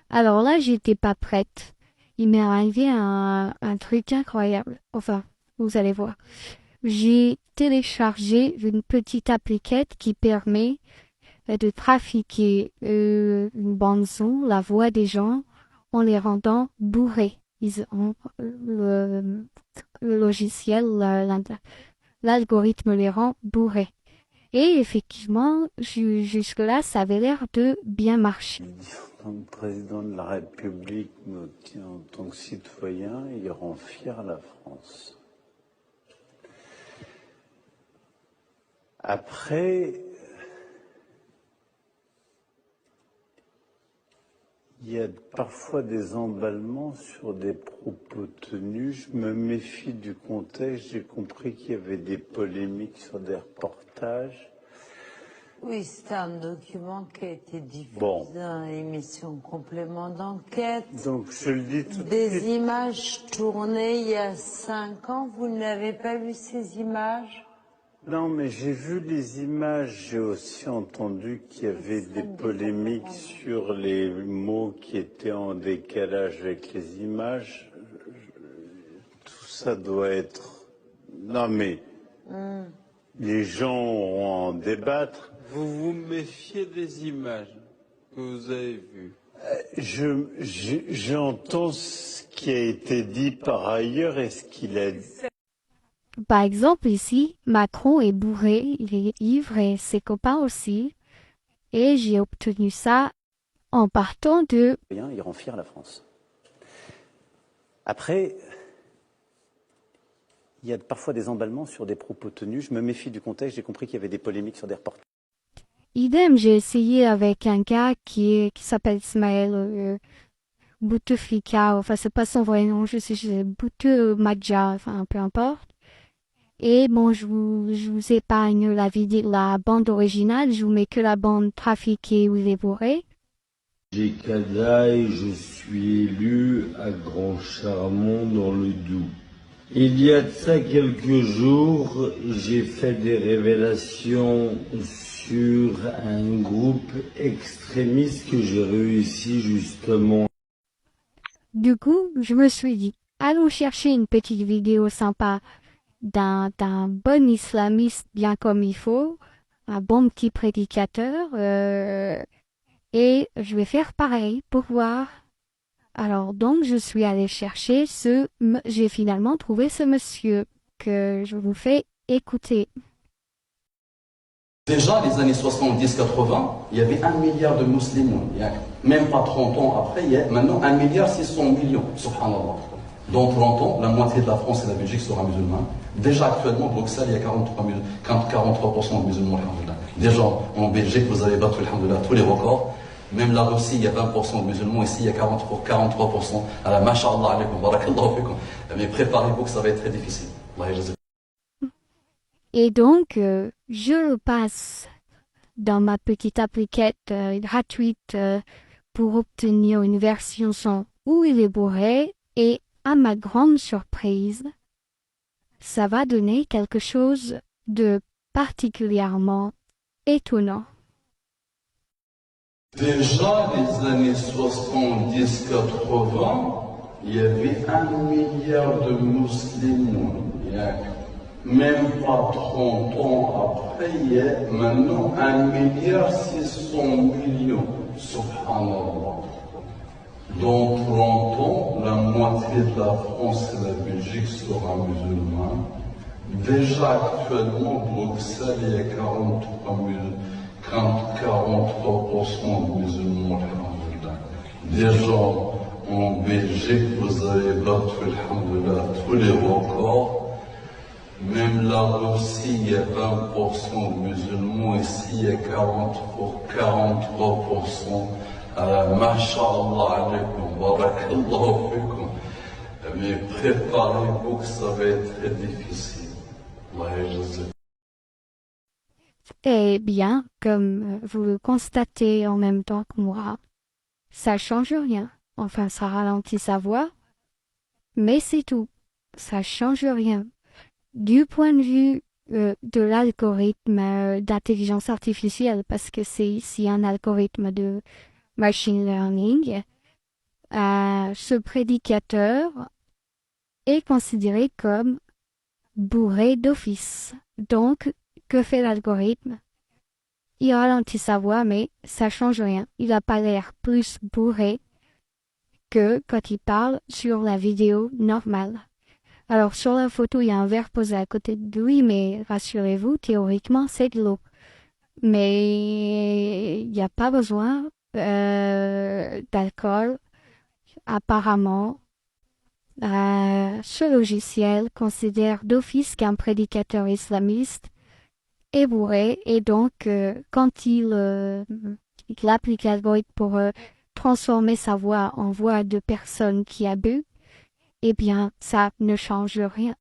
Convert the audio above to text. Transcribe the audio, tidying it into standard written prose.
Alors là, j'étais pas prête. Il m'est arrivé un truc incroyable. Enfin, vous allez voir. J'ai téléchargé une petite appliquette qui permet de trafiquer une bande son, la voix des gens, en les rendant bourrés. Ils ont le logiciel, l'algorithme les rend bourrés. Et effectivement, jusque-là, ça avait l'air de bien marcher. En tant que président de la République, nous tient en tant que citoyen, il rend fier la France. Après, il y a parfois des emballements sur des propos tenus. Je me méfie du contexte. J'ai compris qu'il y avait des polémiques sur des reportages. Oui, c'est un document qui a été diffusé Bon. dans l'émission Complément d'enquête. Donc, je le dis tout de suite. Des images tournées il y a 5 ans. Vous n'avez pas vu ces images? Non, mais j'ai vu les images. J'ai aussi entendu qu'il y avait des polémiques sur les mots qui étaient en décalage avec les images. Tout ça doit être... Non, mais les gens vont en débattre. Vous vous méfiez des images que vous avez vues. J'entends ce qui a été dit par ailleurs et ce qu'il a dit. Par exemple, ici, Macron est bourré, il est ivre et ses copains aussi. Et j'ai obtenu ça en partant de... Il rend fier la France. Après, il y a parfois des emballements sur des propos tenus. Je me méfie du contexte. J'ai compris qu'il y avait des polémiques sur des reportages. Idem, j'ai essayé avec un gars qui s'appelle Ismaël Bouteflika, enfin c'est pas son vrai nom, je sais, Bouteflika, enfin peu importe. Et bon, je vous épargne la bande originale, je vous mets que la bande trafiquée ou dévorée. J'ai Cadaille, je suis élu à Grand Charmont dans le Doubs. Il y a de ça quelques jours, j'ai fait des révélations sur un groupe extrémiste que j'ai réussi justement. Du coup, je me suis dit, allons chercher une petite vidéo sympa d'un bon islamiste bien comme il faut, un bon petit prédicateur, et je vais faire pareil pour voir. Alors donc je suis allée chercher j'ai finalement trouvé ce monsieur que je vous fais écouter. Déjà, les années 70-80, il y avait 1 milliard de musulmans. Même pas 30 ans après, il y a maintenant 1 milliard 600 millions, subhanallah. Dans 30 ans, la moitié de la France et de la Belgique sera musulmane. Déjà actuellement, à Bruxelles, il y a 43% de musulmans, alhamdoulilah. Déjà, en Belgique, vous avez battu, alhamdoulilah, tous les records. Même la Russie, il y a 20% de musulmans. Ici, il y a 43%. Alors, mashallah alaykum, barakallahu fikum. Mais préparez-vous que ça va être très difficile. Allah yajzak. Et donc, je le passe dans ma petite appliquette gratuite pour obtenir une version son où il est bourré et à ma grande surprise, ça va donner quelque chose de particulièrement étonnant. Déjà, les années 70-80, il y avait 1 milliard de musulmans. Même pas 30 ans après, il y a maintenant 1 milliard 600 millions. Subhanallah. Dans 30 ans, la moitié de la France et la Belgique sera musulmane. Déjà actuellement, Bruxelles, il y a 43% de musulmans. Déjà en Belgique, vous avez battu, alhamdoulilah, tous les records. Même la Russie, il y a 20% de musulmans. Ici, il y a 43%. Masha'Allah alaykum, barakallahu fikum. Mais préparez-vous que ça va être très difficile. Allah yajzak. Eh bien, comme vous le constatez en même temps que moi, ça change rien. Enfin, ça ralentit sa voix, mais c'est tout. Ça change rien. Du point de vue de l'algorithme d'intelligence artificielle, parce que c'est ici un algorithme de machine learning, ce prédicateur est considéré comme bourré d'office. Donc, que fait l'algorithme? Il ralentit sa voix, mais ça change rien. Il a pas l'air plus bourré que quand il parle sur la vidéo normale. Alors, sur la photo, il y a un verre posé à côté de lui, mais rassurez-vous, théoriquement, c'est de l'eau. Mais il n'y a pas besoin d'alcool. Apparemment, ce logiciel considère d'office qu'un prédicateur islamiste est bourré et donc quand il applique l'algorithme pour transformer sa voix en voix de personne qui a bu, eh bien, ça ne change rien.